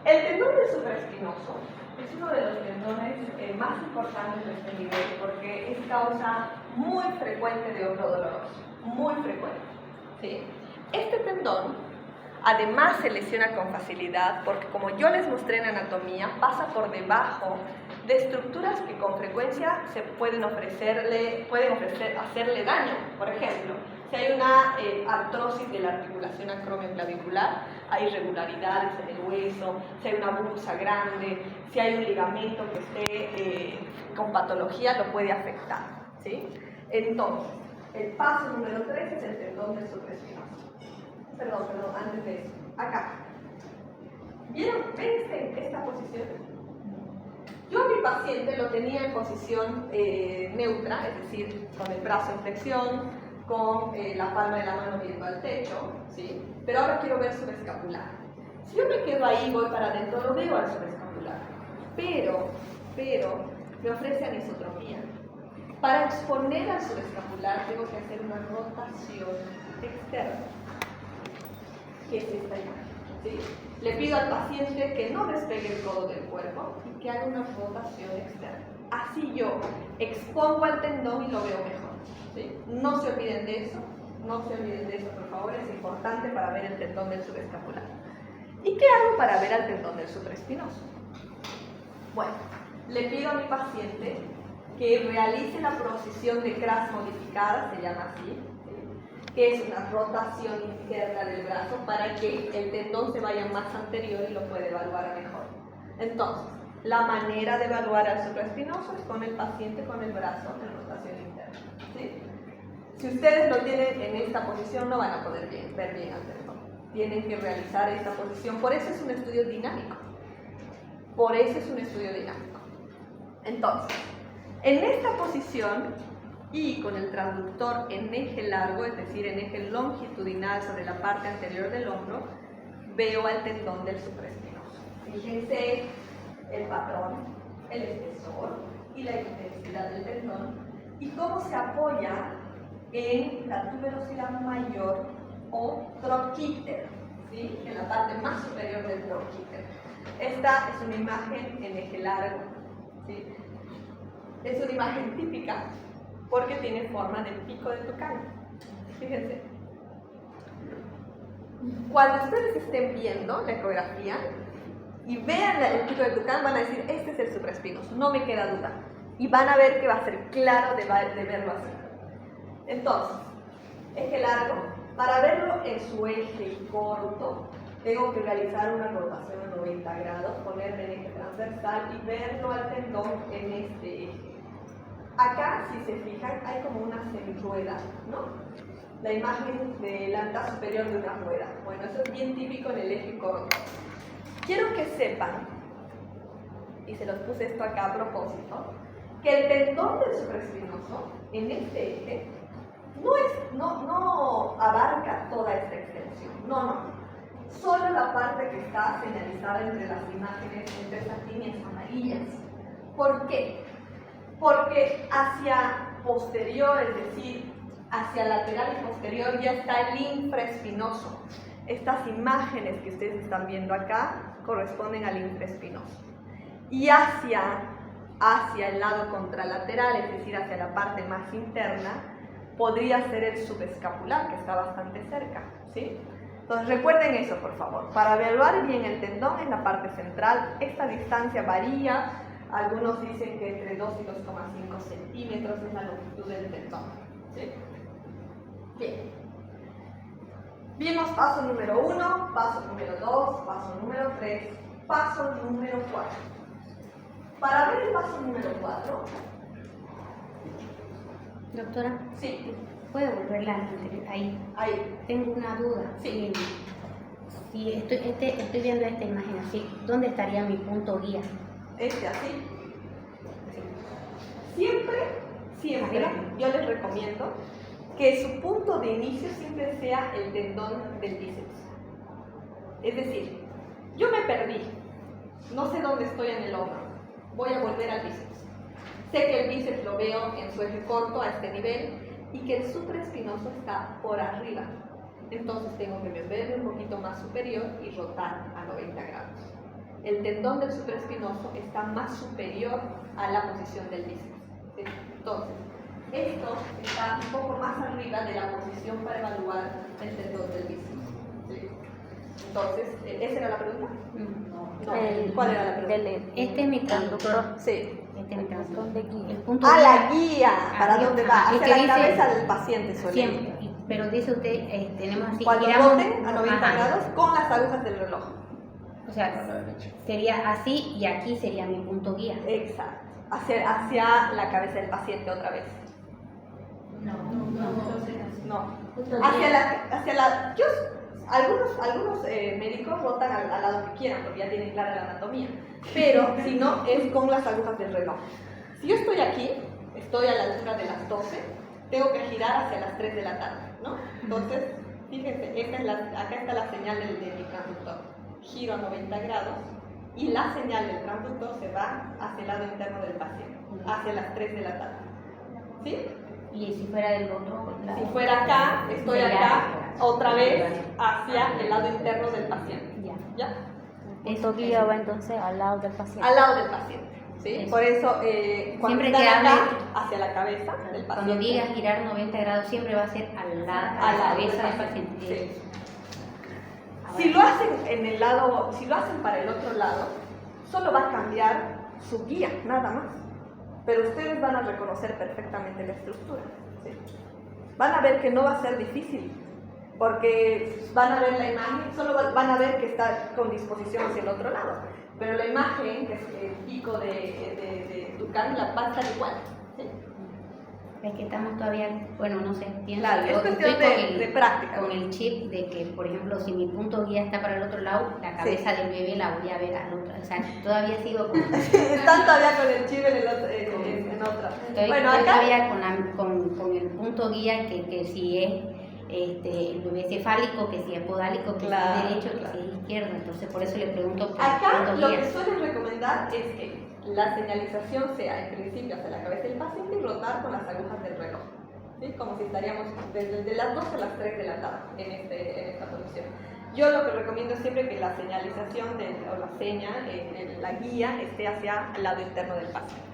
El tendón del supraespinoso es uno de los tendones más importantes de este nivel porque es causa muy frecuente de hombro doloroso, muy frecuente, ¿sí? Este tendón además se lesiona con facilidad porque, como yo les mostré en anatomía, pasa por debajo de estructuras que con frecuencia se pueden hacerle daño. Por ejemplo, si hay una artrosis de la articulación acromioclavicular, hay irregularidades en el hueso, si hay una bulsa grande, si hay un ligamento que esté con patología, lo puede afectar, ¿sí? Entonces, el paso número 3 es el tendón del supraespinoso. Perdón, antes de eso. Acá. ¿Vieron? ¿Ven esta posición? Yo a mi paciente lo tenía en posición neutra, es decir, con el brazo en flexión, con la palma de la mano viendo al techo, ¿sí? Pero ahora quiero ver subescapular. Si yo me quedo ahí, voy para adentro, lo veo al subescapular. Pero me ofrece anisotropía. Para exponer al subescapular tengo que hacer una rotación externa, que es esta imagen, ¿sí? Le pido al paciente que no despegue el codo del cuerpo y que haga una rotación externa. Así yo expongo al tendón y lo veo mejor, ¿sí? No se olviden de eso, por favor, es importante para ver el tendón del subescapular. ¿Y qué hago para ver al tendón del supraespinoso? Bueno, le pido a mi paciente que realice la posición de Kras modificada, se llama así, que es una rotación interna del brazo para que el tendón se vaya más anterior y lo pueda evaluar mejor. Entonces, la manera de evaluar al supraespinoso es con el paciente con el brazo en rotación interna, ¿sí? Si ustedes lo tienen en esta posición, no van a poder ver bien al tendón. Tienen que realizar esta posición, por eso es un estudio dinámico. Entonces, en esta posición y con el transductor en eje largo, es decir, en eje longitudinal sobre la parte anterior del hombro, veo al tendón del supraespinoso. Fíjense el patrón, el espesor y la intensidad del tendón y cómo se apoya en la tuberosidad mayor o troquíter, ¿sí? En la parte más superior del troquíter. Esta es una imagen en eje largo, ¿sí? Es una imagen típica porque tiene forma del pico de tucán. Fíjense. Cuando ustedes estén viendo la ecografía y vean el pico de tucán, van a decir, este es el supraespinoso, no me queda duda. Y van a ver que va a ser claro de verlo así. Entonces, eje largo, para verlo en su eje corto, tengo que realizar una rotación a 90 grados, ponerme en eje transversal y verlo al tendón en este eje. Acá, si se fijan, hay como una semirueda, ¿no? La imagen de la mitad superior de una rueda. Bueno, eso es bien típico en el eje corto. Quiero que sepan, y se los puse esto acá a propósito, que el tendón del supraespinoso en este eje no abarca toda esta extensión. No. Solo la parte que está señalizada entre las imágenes, entre estas líneas amarillas. ¿Por qué? Porque hacia posterior, es decir, hacia lateral y posterior, ya está el infraespinoso. Estas imágenes que ustedes están viendo acá corresponden al infraespinoso. Y hacia el lado contralateral, es decir, hacia la parte más interna, podría ser el subescapular, que está bastante cerca, ¿sí? Entonces recuerden eso, por favor. Para evaluar bien el tendón en la parte central, esta distancia varía. Algunos dicen que entre 2 y 2,5 centímetros es la longitud del tendón, ¿sí? Bien. Vimos paso número 1, paso número 2, paso número 3, paso número 4. Para ver el paso número 4, Doctora, sí, ¿puede volverla ahí? ahí, Tengo una duda. Sí. Si estoy viendo esta imagen así, ¿dónde estaría mi punto guía? así. Siempre, Arriba. yo les recomiendo que su punto de inicio siempre sea el tendón del bíceps. Es decir, yo me perdí, no sé dónde estoy en el hombro, voy a volver al bíceps. Sé que el bíceps lo veo en su eje corto a este nivel y que el supraespinoso está por arriba. Entonces tengo que moverme un poquito más superior y rotar a 90 grados. El tendón del supraespinoso está más superior a la posición del bíceps. ¿Sí? Entonces, esto está un poco más arriba de la posición para evaluar el tendón del bíceps. ¿Sí? Entonces, ¿esa era la pregunta? No. ¿Cuál era la pregunta? Este es mi transductor. Sí. Este es mi transductor. ¿Dónde guía? El punto Ah, guía. la guía. ¿Para Arriba. dónde va? Es Hacia que la dice- cabeza del paciente suele ir. Siempre. Pero dice usted, tenemos así. Cuando giramos- roten a 90 Ajá. grados con las agujas del reloj. O sea, sería así y aquí sería mi punto guía. Exacto. Hacia la cabeza del paciente otra vez. No. Algunos médicos rotan al lado que quieran porque ya tienen clara la anatomía. Pero si no, es con las agujas del reloj. Si yo estoy aquí, estoy a la altura de las 12, tengo que girar hacia las 3 de la tarde, ¿no? Entonces, fíjense, acá está la señal de mi transductor. Giro a 90 grados y la señal del transductor se va hacia el lado interno del paciente, hacia las 3 de la tarde. ¿Sí? Y si fuera del otro lado. Si fuera acá, estoy acá otra vez hacia el lado interno del paciente. Ya. ¿Ya? El punto guía va entonces al lado del paciente. Al lado del paciente. ¿Sí? Eso. Por eso, cuando Siempre están que acá, hable- hacia la cabeza del paciente. Cuando diga girar 90 grados, siempre va a ser a Al la lado cabeza del del paciente. paciente. Sí. Si lo hacen en el lado, si lo hacen para el otro lado, solo va a cambiar su guía, nada más. Pero ustedes van a reconocer perfectamente la estructura. ¿Sí? Van a ver que no va a ser difícil, porque van a ver la imagen, solo van a ver que está con disposición hacia el otro lado. Pero la imagen, que es el pico de Dukan, la va a estar igual. ¿Sí? Es que estamos todavía, bueno, no sé, pienso. Claro, es yo cuestión estoy de práctica. Con el chip de que, por ejemplo, si mi punto guía está para el otro lado, la cabeza del bebé la voy a ver al otro. O sea, todavía sigo con. Están todavía con el chip en otra. Estoy, Bueno, estoy acá todavía con el punto guía que si es el bebé cefálico, que si es podálico, que Claro, si es derecho, claro. que si es izquierdo. Entonces, por eso le pregunto por Acá el punto lo guía. que suelen recomendar es que la señalización sea en principio hacia la cabeza del paciente y rotar con las agujas del reloj. ¿Sí? Como si estaríamos desde las 2 a las 3 de la tarde en esta posición. Yo lo que recomiendo es siempre que la señalización o la seña, la guía, esté hacia el lado interno del paciente.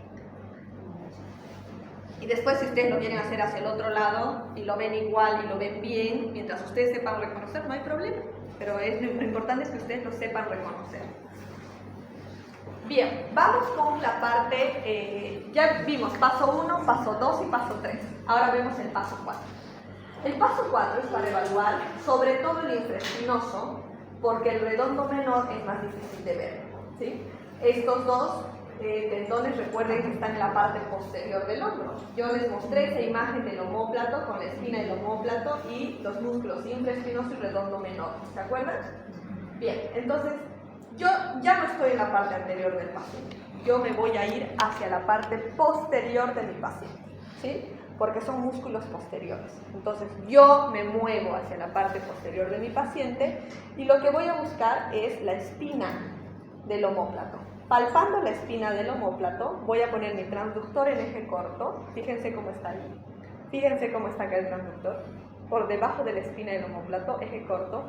Y después, si ustedes lo quieren hacer hacia el otro lado y lo ven igual y lo ven bien, mientras ustedes sepan reconocer, no hay problema. Pero lo importante es que ustedes lo sepan reconocer. Bien, vamos con la parte, ya vimos paso 1, paso 2 y paso 3. Ahora vemos el paso 4. El paso 4 es para evaluar sobre todo el infraespinoso, porque el redondo menor es más difícil de ver. ¿Sí? Estos dos tendones, recuerden que están en la parte posterior del hombro. Yo les mostré esa imagen del omóplato con la espina del omóplato y los músculos infraespinoso y redondo menor. ¿Se acuerdan? Bien, entonces yo ya no estoy en la parte anterior del paciente. Yo me voy a ir hacia la parte posterior de mi paciente. ¿Sí? Porque son músculos posteriores. Entonces yo me muevo hacia la parte posterior de mi paciente y lo que voy a buscar es la espina del omóplato. palpando la espina del omóplato, voy a poner mi transductor en eje corto. Fíjense cómo está ahí. Fíjense cómo está acá el transductor. Por debajo de la espina del omóplato, eje corto,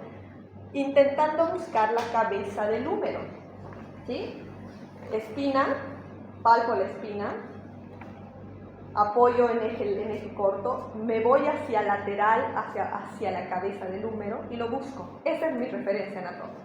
intentando buscar la cabeza del húmero. ¿Sí? Espina, palpo la espina, apoyo en eje corto, me voy hacia lateral, hacia la cabeza del húmero y lo busco. Esa es mi referencia anatómica.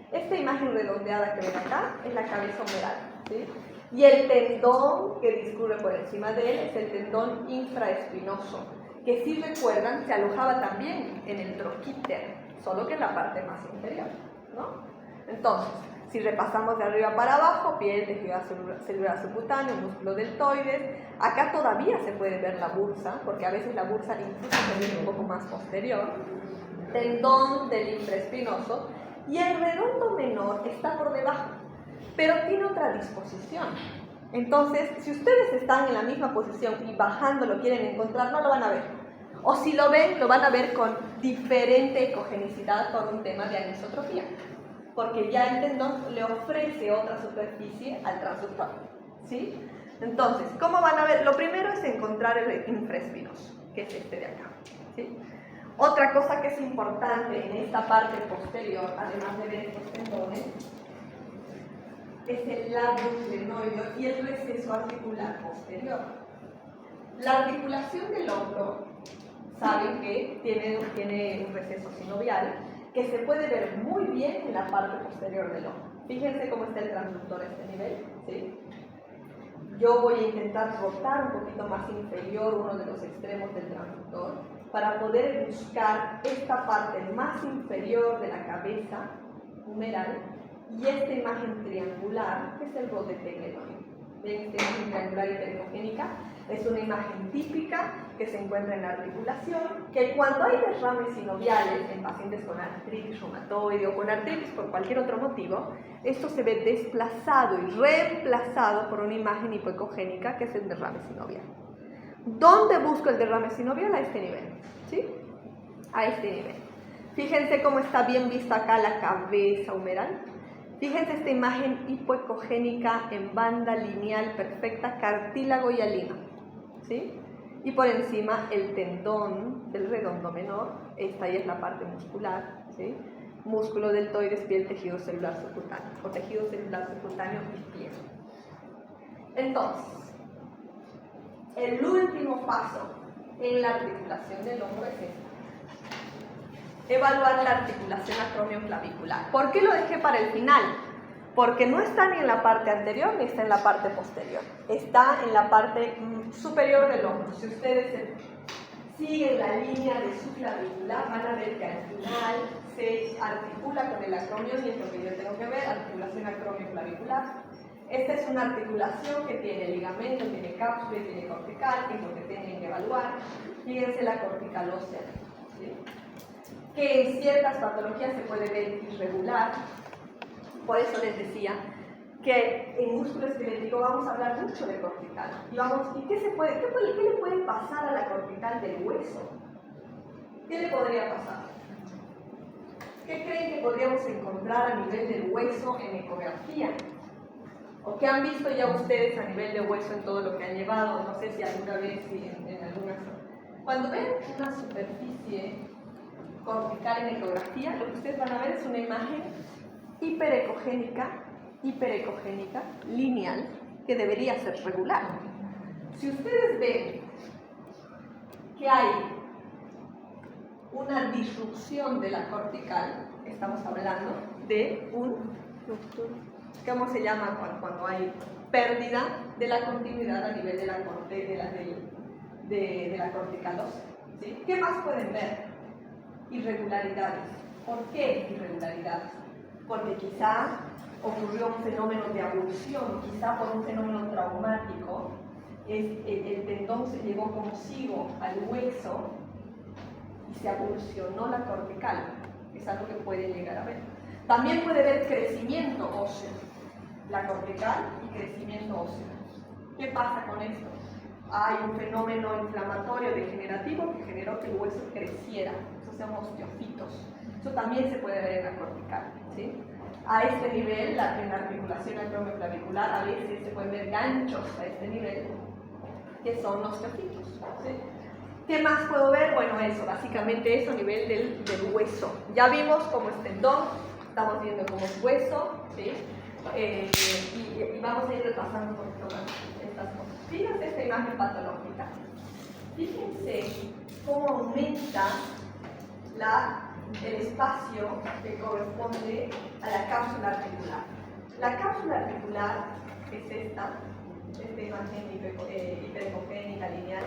Esta imagen redondeada que ven acá es la cabeza humeral, ¿sí? Y el tendón que discurre por encima de él es el tendón infraespinoso, que si recuerdan se alojaba también en el troquíter, solo que en la parte más inferior, ¿no? Entonces, si repasamos de arriba para abajo, piel, tejido celular subcutáneo, músculo deltoides, acá todavía se puede ver la bursa, porque a veces la bursa incluso se ve un poco más posterior, tendón del infraespinoso, y el redondo menor está por debajo, pero tiene otra disposición. Entonces, si ustedes están en la misma posición y bajando lo quieren encontrar, no lo van a ver. O si lo ven, lo van a ver con diferente ecogenicidad por un tema de anisotropía, porque ya el tendón le ofrece otra superficie al transductor, ¿sí? Entonces, ¿cómo van a ver? Lo primero es encontrar el infraespinoso, que es este de acá, ¿sí? Otra cosa que es importante en esta parte posterior, además de ver estos tendones, es el labio glenoideo y el receso articular posterior. La articulación del hombro, saben que tiene un receso sinovial, que se puede ver muy bien en la parte posterior del hombro. Fíjense cómo está el transductor a este nivel, ¿sí? Yo voy a intentar rotar un poquito más inferior uno de los extremos del transductor para poder buscar esta parte más inferior de la cabeza humeral y esta imagen triangular, que es el rodete glenoideo. ¿Ven esta imagen triangular hipericogénica? Es una imagen típica que se encuentra en la articulación, que cuando hay derrames sinoviales en pacientes con artritis reumatoide o con artritis por cualquier otro motivo, esto se ve desplazado y reemplazado por una imagen hipoecogénica que es el derrame sinovial. ¿Dónde busco el derrame sinovial? A este nivel, ¿sí? A este nivel. Fíjense cómo está bien vista acá la cabeza humeral. Fíjense esta imagen hipoecogénica en banda lineal perfecta, cartílago y hialino, ¿sí? Y por encima el tendón del redondo menor, esta ahí es la parte muscular, ¿sí? Músculo deltoides, piel, tejido celular subcutáneo, o tejido celular subcutáneo y piel. Entonces, el último paso en la articulación del hombro es este. Evaluar la articulación acromioclavicular. ¿Por qué lo dejé para el final? Porque no está ni en la parte anterior ni está en la parte posterior. Está en la parte superior del hombro. Si ustedes siguen la línea de su clavícula, van a ver que al final se articula con el acromio, y es lo que yo tengo que ver, articulación acromioclavicular. Esta es una articulación que tiene ligamento, tiene cápsula y tiene cortical, que es lo que tienen que evaluar. Fíjense la cortical ósea, ¿sí? Que en ciertas patologías se puede ver irregular. Por eso les decía que en músculo esquelético vamos a hablar mucho de cortical. ¿Y qué le puede pasar a la cortical del hueso? ¿Qué le podría pasar? ¿Qué creen que podríamos encontrar a nivel del hueso en ecografía? ¿O qué han visto ya ustedes a nivel de hueso en todo lo que han llevado? No sé si alguna vez, en alguna... Cuando ven una superficie cortical en ecografía, lo que ustedes van a ver es una imagen hiperecogénica, lineal, que debería ser regular. Si ustedes ven que hay una disrupción de la cortical, estamos hablando de ¿cómo se llama cuando hay pérdida de la continuidad a nivel de la cortical ósea? ¿Sí? ¿Qué más pueden ver? Irregularidades. ¿Por qué irregularidades? Porque quizá ocurrió un fenómeno de abulsión, quizá por un fenómeno traumático, el tendón se llevó consigo al hueso y se abulsionó la cortical. Es algo que puede llegar a ver. También puede haber crecimiento óseo, la cortical y crecimiento óseo. ¿Qué pasa con esto? Hay un fenómeno inflamatorio degenerativo que generó que el hueso creciera. Eso se llama osteofitos. Eso también se puede ver en la cortical, ¿sí? A este nivel, en la articulación acromioclavicular, a veces se pueden ver ganchos a este nivel, que son los osteocitos. ¿Sí? ¿Qué más puedo ver? Bueno, eso, básicamente eso a nivel del hueso. Ya vimos cómo es tendón, estamos viendo cómo es hueso, ¿sí? Y vamos a ir repasando un poquito más estas cosas. Fíjense esta imagen patológica. Fíjense cómo aumenta el espacio que corresponde a la cápsula articular. La cápsula articular es esta imagen hiperecogénica lineal,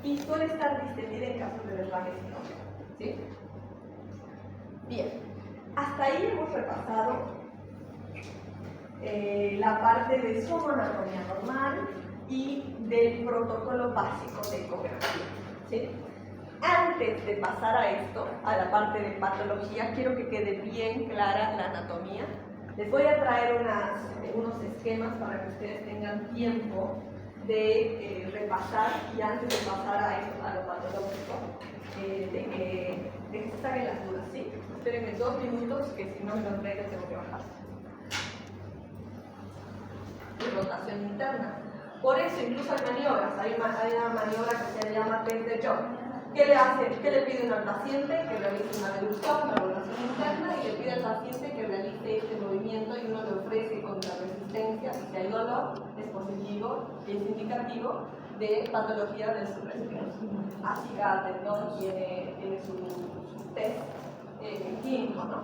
y suele estar distendida en caso de derrame sinógeno. ¿Sí? Bien, hasta ahí hemos repasado la parte de su anatomía normal y del protocolo básico de ecografía. ¿Sí? Antes de pasar a esto, a la parte de patología, quiero que quede bien clara la anatomía. Les voy a traer unos esquemas para que ustedes tengan tiempo de repasar, y antes de pasar a lo patológico, de que se saquen las dudas, ¿sí? Espérenme 2 minutos, que si no me los traigo tengo que bajar. Y rotación interna. Por eso incluso hay maniobras, hay una maniobra que se llama test de Job. ¿Qué le hace? ¿Qué le pide al paciente? Que realice una reducción, una rotación interna, y le pide al paciente que realice este movimiento, y uno le ofrece contrarresistencia. Si hay dolor, es positivo y es indicativo de patología del supraespinoso. Así cada tendón tiene su test químico, ¿no?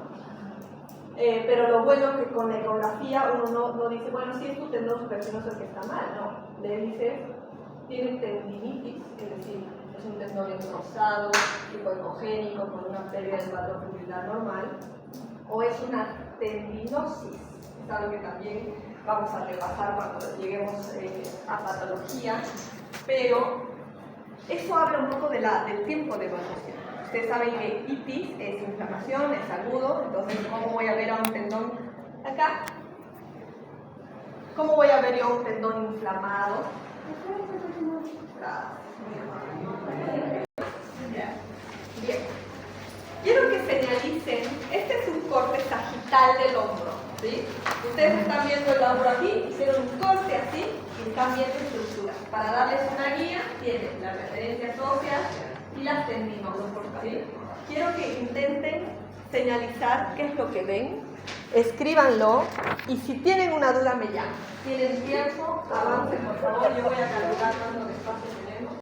Pero lo bueno es que con la ecografía uno no dice, bueno, si es tu tendón supraespinoso el que está mal, no. Le dice, tiene tendinitis, es decir, es un tendón engrosado, hipoecogénico, con una pérdida del patrón fibrilar normal, o es una tendinosis. Es algo que también vamos a repasar cuando lleguemos a patología, pero eso habla un poco del tiempo de evolución. Ustedes saben que itis es inflamación, es agudo, entonces ¿cómo voy a ver a un tendón acá? ¿Cómo voy a ver yo un tendón inflamado? Bien. Quiero que señalicen, este es un corte sagital del hombro, ¿sí? Ustedes están viendo el hombro aquí, hicieron un corte así y están viendo estructura. Para darles una guía, tienen las referencias óseas y las tendinosis, ¿sí? Quiero que intenten señalizar qué es lo que ven, escríbanlo, y si tienen una duda me llaman. ¿Tienen tiempo? Avancen, por favor, yo voy a calcular cuánto espacio tenemos.